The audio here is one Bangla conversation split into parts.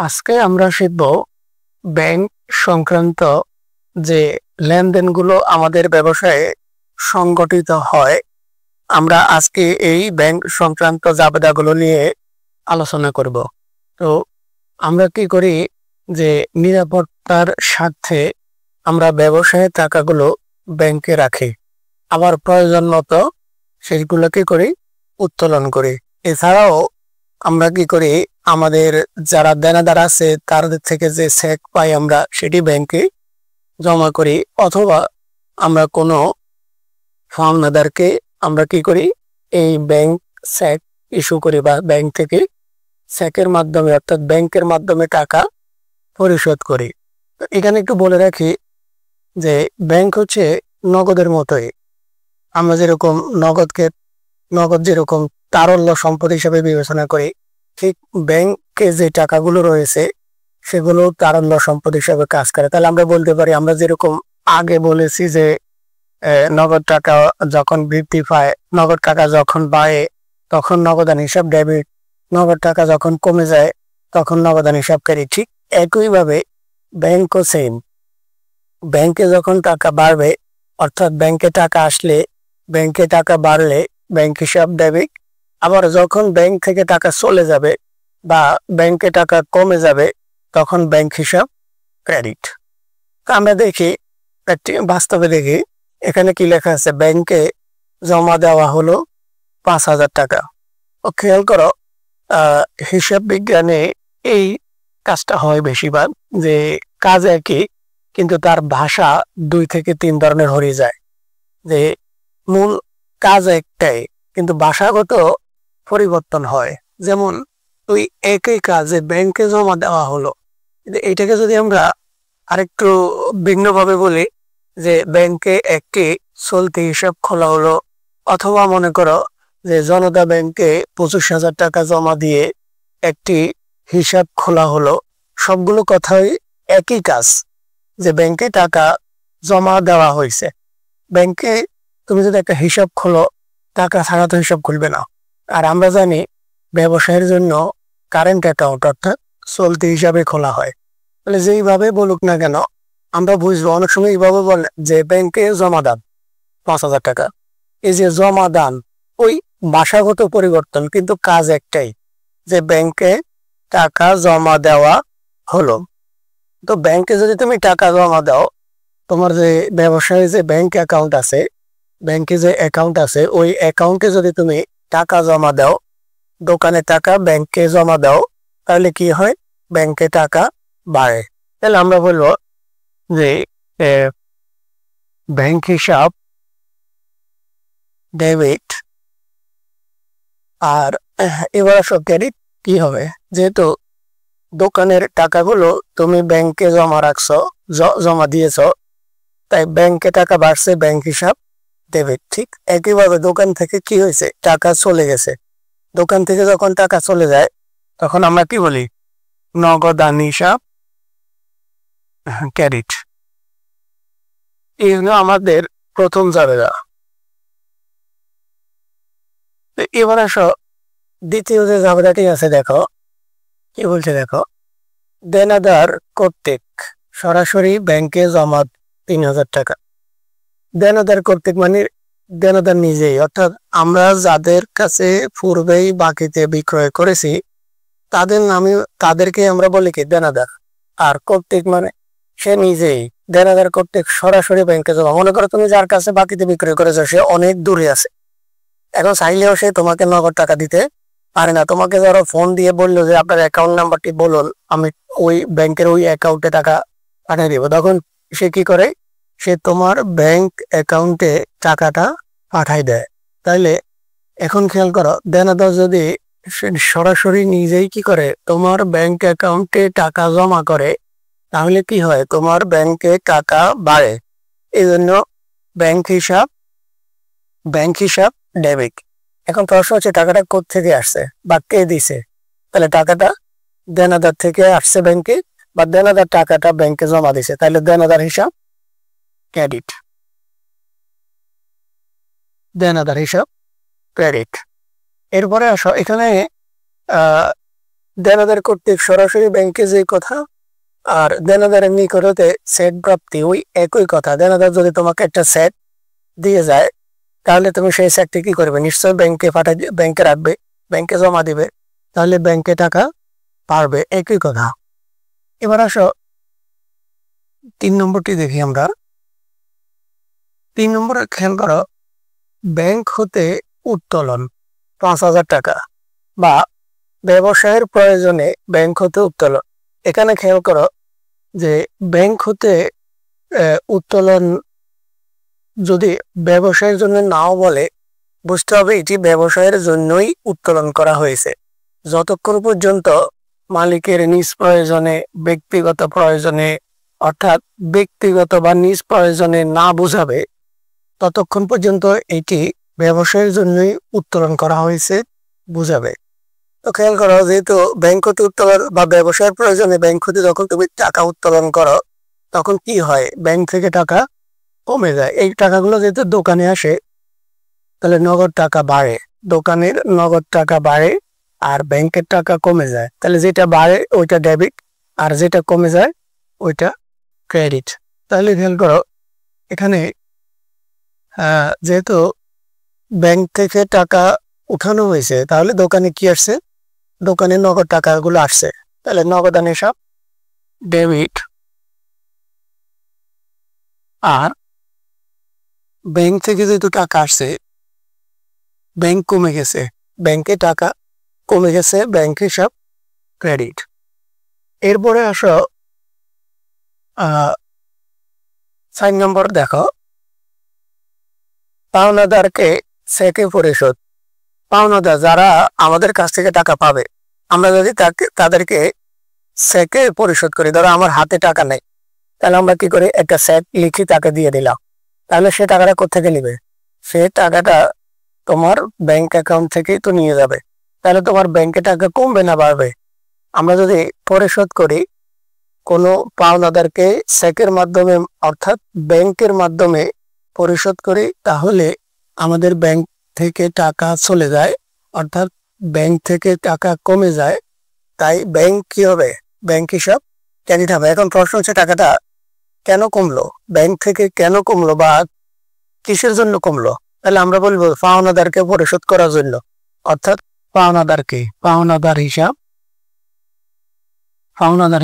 আজকে আমরা শিখব ব্যাংক সংক্রান্ত যে লেনদেনগুলো আমাদের ব্যবসায়ে সংগঠিত হয়। আমরা আজকে এই ব্যাংক সংক্রান্ত জাবেদাগুলো নিয়ে আলোচনা করব। তো আমরা কি করি যে নিরাপত্তার স্বার্থে আমরা ব্যবসায়ে টাকাগুলো ব্যাংকে রাখি, আবার প্রয়োজন মতো সেগুলো কি করি উত্তোলন করি। এছাড়াও আমরা কি করি আমাদের যারা দেনাদার আছে তাদের থেকে যে চেক পাই আমরা সেটি ব্যাংকে জমা করি, অথবা আমরা কোনো ফার্মদারকে আমরা কি করি এই ব্যাংক চেক ইস্যু করি বা ব্যাংক থেকে চেকের মাধ্যমে অর্থাৎ ব্যাংকের মাধ্যমে টাকা পরিশোধ করি। তো এখানে একটু বলে রাখি যে ব্যাংক হচ্ছে নগদের মতোই। আমরা যেরকম নগদ যেরকম তারল্য সম্পদ হিসেবে বিবেচনা করি, ঠিক ব্যাংকে যে টাকাগুলো রয়েছে সেগুলো তারল্য সম্পদ হিসেবে কাজ করে। তাহলে আমরা বলতে পারি, আমরা যেরকম আগে বলেছি যে নগদ টাকা যখন বৃদ্ধি পায়, নগদ টাকা যখন বাড়ে তখন নগদান হিসাব ডেবিট, নগদ টাকা যখন কমে যায় তখন নগদান হিসাব ক্রেডিট। ঠিক একইভাবে ব্যাংকও সেম। ব্যাংকে যখন টাকা বাড়বে অর্থাৎ ব্যাংকে টাকা আসলে, ব্যাংকে টাকা বাড়লে ব্যাংক হিসাব ডেবিট, আবার যখন ব্যাংক থেকে টাকা চলে যাবে বা ব্যাংকে টাকা কমে যাবে তখন ব্যাংক হিসাব ক্রেডিট। আমরা দেখি বাস্তবে দেখি এখানে কি লেখা আছে, ব্যাংকে জমা দেওয়া হলো 5,000 টাকা। ও খেয়াল করো, হিসাব বিজ্ঞানে এই কাজটা হয় বেশিরভাগ, যে কাজ একই কিন্তু তার ভাষা 2 থেকে 3 ধরনের হয়ে যায়। যে মূল কাজ একটাই কিন্তু ভাষাগত পরিবর্তন হয়। যেমন তুই একই কাজে ব্যাংকে জমা দেওয়া হলো, এইটাকে যদি আমরা আরেকটু ভিন্নভাবে বলি যে ব্যাংকে একটি চলতি হিসাব খোলা হলো, অথবা মনে করো যে জনতা ব্যাংকে 25,000 টাকা জমা দিয়ে একটি হিসাব খোলা হলো, সবগুলো কথাই একই কাজ, যে ব্যাংকে টাকা জমা দেওয়া হয়েছে। ব্যাংকে তুমি যদি একটা হিসাব খোলো, টাকা ছাড়া তো হিসাব খুলবে না। আর আমরা জানি ব্যবসায়ের জন্য কারেন্ট অ্যাকাউন্ট অর্থাৎ চলতি হিসাবে খোলা হয়। তাহলে যেইভাবে বলুক না কেন আমরা বুঝবো, অনেক সময় এইভাবে বলে যে ব্যাংকে জমা দান 5,000 টাকা। এই যে জমা দান, ওই ভাষাগত পরিবর্তন কিন্তু কাজ একটাই, যে ব্যাংকে টাকা জমা দেওয়া হলো। তো ব্যাংকে যদি তুমি টাকা জমা দাও, তোমার যে ব্যবসায় যে ব্যাংক অ্যাকাউন্ট আছে, ব্যাংকে যে অ্যাকাউন্ট আছে ওই অ্যাকাউন্টে যদি তুমি টাকা জমা দাও, দোকানে টাকা ব্যাংকে জমা দাও, তাহলে কি হয়, ব্যাংকে টাকা বাড়ে। তাহলে আমরা বলবো যে ব্যাংক হিসাব ডেবিট। আর এবার আসো ক্রেডিট কি হবে, যেহেতু দোকানের টাকাগুলো তুমি ব্যাংকে জমা রাখছো, জমা দিয়েছো, তাই ব্যাংকে টাকা বাড়ছে, ব্যাংক হিসাব ডেবিট। ঠিক একইভাবে দোকান থেকে কি হয়েছে, টাকা চলে গেছে। দোকান থেকে যখন টাকা চলে যায় তখন আমরা কি বলি, নগদান হিসাব ক্রেডিট। এই হলো আমাদের প্রথম জাবেদা। এবার আসো দ্বিতীয় যে জাবেদাটি আছে, দেখো কি বলছে, দেখো দেনাদার কর্তৃক সরাসরি ব্যাংকে জমা 3,000 টাকা। দেনাদার কর্তৃক মানে দেনাদার নিজেই, অর্থাৎ আমরা যাদের কাছে পূর্বেই বাকিতে বিক্রয় করেছি তাদের নামে, তাদেরকে আমরা বলি কি দেনাদার। আর কর্তৃক মানে সে নিজেই, দেনাদার কর্তৃক সরাসরি ব্যাংকে জমা। মনে করো তুমি যার কাছে বাকিতে বিক্রয় করেছো সে অনেক দূরে আছে, এখন চাইলেও সে তোমাকে নগদ টাকা দিতে পারে না। তোমাকে ধরো ফোন দিয়ে বললো যে আপনার অ্যাকাউন্ট নাম্বারটি বলুন, আমি ওই ব্যাংকের ওই অ্যাকাউন্টে টাকা পাঠিয়ে দিব। তখন সে কি করে, সে তোমার ব্যাংক অ্যাকাউন্টে টাকাটা পাঠাই দেয়। তাইলে এখন খেয়াল করো, দেনাদার যদি সরাসরি নিজেই কি করে তোমার ব্যাংক অ্যাকাউন্টে টাকা জমা করে, তাহলে কি হয়, তোমার ব্যাংকে টাকা বাড়ে। এই জন্য ব্যাংক হিসাব ডেবিট। এখন প্রশ্ন হচ্ছে টাকাটা কোত্থেকে আসছে বা কে দিছে। তাহলে টাকাটা দেনাদার থেকে আসছে ব্যাংকে, বা দেনাদার টাকাটা ব্যাংকে জমা দিছে, তাহলে দেনাদার হিসাব ক্রেডিট। দেনাদার হিসাব ক্রেডিট। এরপরে আসো এখানে দেনাদার কর্তৃক সরাসরি ব্যাংকে যে কথা আর দেনাদারের নিকট হতে সেট প্রাপ্তি ওই একই কথা। দেনাদার যদি তোমাকে একটা সেট দিয়ে যায় তাহলে তুমি সেই সেটটি কি করবে? নিশ্চয়ই ব্যাংকে ব্যাংকে রাখবে, ব্যাংকে জমা দিবে, তাহলে ব্যাংকে টাকা পারবে, একই কথা। এবার আসো 3 নম্বরটি দেখি আমরা। 3 নম্বরে খেয়াল করো, ব্যাংক হতে উত্তোলন 5,000 টাকা বা ব্যবসায়ের প্রয়োজনে ব্যাংক হতে উত্তোলন। এখানে খেয়াল করো যে ব্যাংক হতে উত্তোলন যদি ব্যবসায়ের জন্য নাও বলে, বুঝতে হবে এটি ব্যবসায়ের জন্যই উত্তোলন করা হয়েছে। যতক্ষণ পর্যন্ত মালিকের নিজ প্রয়োজনে, ব্যক্তিগত প্রয়োজনে, অর্থাৎ ব্যক্তিগত বা নিজ প্রয়োজনে না বোঝাবে ততক্ষণ পর্যন্ত এটি ব্যবসায়ের জন্যই উত্তোলন করা হয়েছে বোঝাবে। তো খেয়াল করো, যেহেতু ব্যাংক হতে উত্তোলন বা ব্যবসায়ের প্রয়োজনে ব্যাংক হতে যখন তুমি টাকা উত্তোলন করো তখন কি হয়? ব্যাংক থেকে টাকা কমে যায়। এই টাকাগুলো যেহেতু দোকানে আসে তাহলে নগদ টাকা বাড়ে, দোকানের নগদ টাকা বাড়ে আর ব্যাংকের টাকা কমে যায়। তাহলে যেটা বাড়ে ওইটা ডেবিট আর যেটা কমে যায় ওইটা ক্রেডিট। তাহলে খেয়াল করো এখানে যেহেতু ব্যাংক থেকে টাকা উঠানো হয়েছে তাহলে দোকানে কি আসছে? দোকানে নগদ টাকাগুলো আসছে, তাহলে নগদান হিসাব ডেবিট। আর ব্যাংক থেকে যেহেতু টাকা আসছে, ব্যাংক কমে গেছে, ব্যাংকে টাকা কমে গেছে, ব্যাংক হিসাব ক্রেডিট। এরপরে আসো 4 নম্বর দেখো, পাওনাদারকে চেকে পরিশোধ। পাওনাদার যারা আমাদের কাছ থেকে টাকা পাবে, আমরা যদি তাদেরকে চেকে পরিশোধ করি, ধরো আমার হাতে টাকা নেই, তাহলে আমরা কি করি? একটা চেক লিখি তাকে দিয়ে দিলাম, তাহলে সে টাকাটা কোথেকে নিবে? সে টাকাটা তোমার ব্যাংক অ্যাকাউন্ট থেকেই তো নিয়ে যাবে, তাহলে তোমার ব্যাংকে টাকা কমবে না বাড়বে? আমরা যদি পরিশোধ করি কোনো পাওনাদারকে চেকের মাধ্যমে অর্থাৎ ব্যাংকের মাধ্যমে পরিশোধ করি তাহলে আমাদের ব্যাংক থেকে টাকা চলে যায়, অর্থাৎ ব্যাংক থেকে টাকা কমে যায়। তাই ব্যাংক কি হবে? ব্যাংক হিসাব ক্রেডিট হবে। এখন প্রশ্ন হচ্ছে টাকাটা কেন কমলো, ব্যাংক থেকে কেন কমলো বা কিসের জন্য কমলো? তাহলে আমরা বলবো পাওনাদারকে পরিশোধ করার জন্য, অর্থাৎ পাওনাদার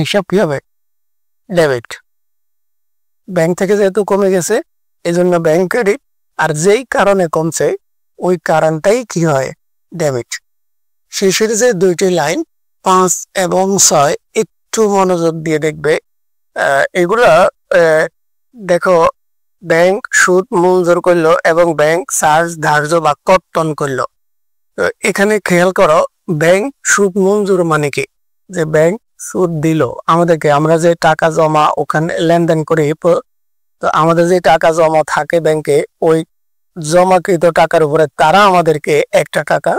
হিসাব কি হবে? ডেবিট। ব্যাংক থেকে যেহেতু কমে গেছে এই জন্য ব্যাংক ক্রেডিট, আর যেই কারণে কমছে ওই কারণটাই কি হয়? ডেবিট। শেষের যে দুইটি লাইন 5 এবং 6 একটু মনোযোগ দিয়ে দেখবে। এগুলা দেখো, ব্যাংক সুদ মঞ্জুর করলো এবং ব্যাংক চার্জ ধার্য বা কর্তন করলো। তো এখানে খেয়াল করো, ব্যাংক সুদ মঞ্জুর মানে কি? যে ব্যাংক সুদ দিল আমাদেরকে, আমরা যে টাকা জমা ওখানে লেনদেন করি, তো আমাদের যে টাকা জমা থাকে ব্যাংকে, ওই জমাকৃত টাকার উপরে তারা আমাদেরকে একটা টাকা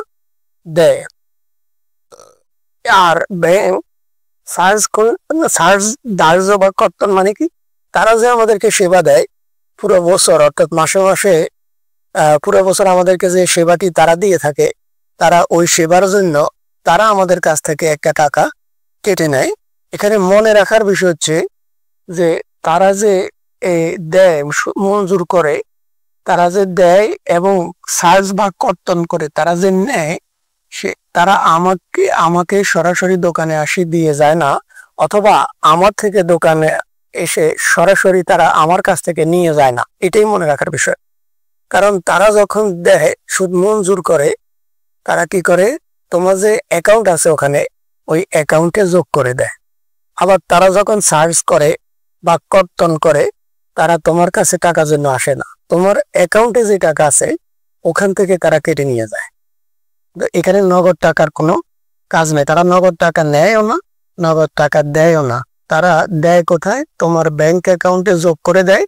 দেয়। আর ব্যাংক চার্জ ধার্য বা কর্তন মানে কি? তারা যে আমাদেরকে সেবা দেয় পুরো বছর, অর্থাৎ মাসে মাসে পুরো বছর আমাদেরকে যে সেবাটি তারা দিয়ে থাকে, তারা ওই সেবার জন্য তারা আমাদের কাছ থেকে একটা টাকা কেটে নেয়। এখানে মনে রাখার বিষয় হচ্ছে যে তারা যে দেয়, মঞ্জুর করে, তারা যে দেয় এবং চার্জ বা কর্তন করে তারা যে নেয়, তারা আমাকে সরাসরি দোকানে আসি দিয়ে যায় না, অথবা আমার থেকে দোকানে এসে সরাসরি তারা আমার কাছ থেকে নিয়ে যায় না। এটাই মনে রাখার বিষয়। কারণ তারা যখন দেয়, সুদ মঞ্জুর করে, তারা কি করে? তোমার যে অ্যাকাউন্ট আছে ওখানে ওই অ্যাকাউন্টে যোগ করে দেয়। আবার তারা যখন চার্জ করে বা কর্তন করে তারা তোমার কাছে টাকার জন্য আসে না, তোমার অ্যাকাউন্টে যে টাকা আছে ওখান থেকে তারা কেটে নিয়ে যায়। এখানে নগদ টাকার কোনো কাজ নেই, তারা নগদ টাকা নেয়ও না, নগদ টাকা দেয়ও না। তারা দেয় কোথায়? তোমার ব্যাংক অ্যাকাউন্টে যোগ করে দেয়,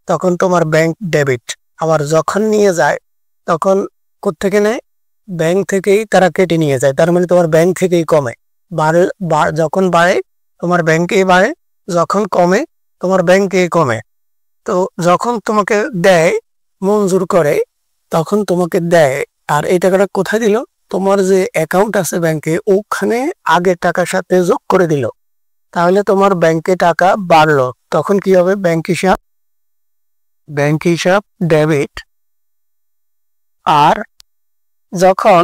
তখন তোমার ব্যাংক ডেবিট। আবার যখন নিয়ে যায় তখন কোত্থেকে নেয়? ব্যাংক থেকেই তারা কেটে নিয়ে যায়। তার মানে তোমার ব্যাংক থেকেই কমে। যখন বাড়ে তোমার ব্যাংকেই বাড়ে, যখন কমে তোমার ব্যাংকেই কমে। তো যখন তোমাকে দেয়, মঞ্জুর করে, তখন তোমাকে দেয়, আর এই টাকাটা কোথায় দিল? তোমার যে অ্যাকাউন্ট আছে ব্যাংকে ওখানে আগের টাকার সাথে যোগ করে দিল, তাহলে তোমার ব্যাংকে টাকা বাড়লো। তখন কি হবে? ব্যাংক হিসাব ডেবিট। আর যখন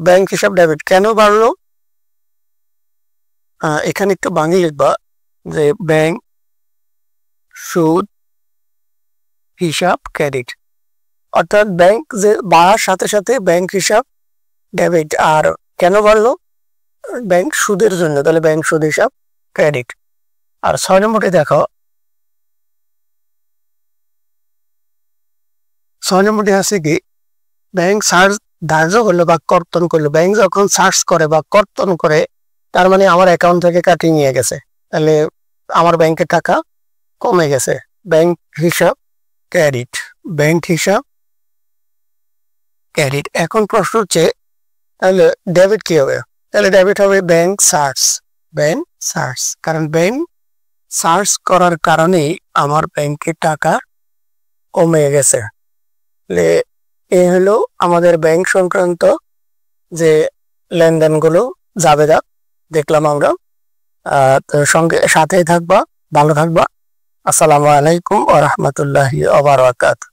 ব্যাংক হিসাব ডেবিট কেন বাড়লো, এখানে একটু বাংলা লিখবা যে ব্যাংক সুদ হিসাব ক্রেডিট, অর্থাৎ ব্যাংক যে বাড়ার সাথে সাথে ব্যাংক হিসাব ডেবিট। আর কেন বাড়লো? ব্যাংক সুদের জন্য, তাহলে ব্যাংক সুদ হিসাব ক্রেডিট। আর 6 নম্বরটি দেখো, 6 নম্বরটি আছে কি, ব্যাংক সার্চ ধার্য করলো বা কর্তন করলো। ব্যাংক যখন সার্চ করে বা কর্তন করে, তার মানে আমার অ্যাকাউন্ট থেকে কাটিয়ে নিয়ে গেছে, তাহলে আমার ব্যাংকের টাকা কমে গেছে। ব্যাংক হিসাব ক্রেডিট, ব্যাংক হিসাব ক্রেডিট। এখন প্রশ্ন হচ্ছে তাহলে ডেবিট কি হবে? তাহলে ডেবিট হবে ব্যাংক সার্চ, ব্যাংক সার্চ, কারণ ব্যাংক সার্চ করার কারণেই আমার ব্যাংকের টাকা কমে গেছে। এ হলো আমাদের ব্যাংক সংক্রান্ত যে লেনদেনগুলো জাবেদা দেখলাম আমরা। তো সঙ্গে সাথেই থাকবা, ভালো থাকবা। আসসালামু আলাইকুম ওয়া রাহমাতুল্লাহি ওয়া বারাকাতুহু।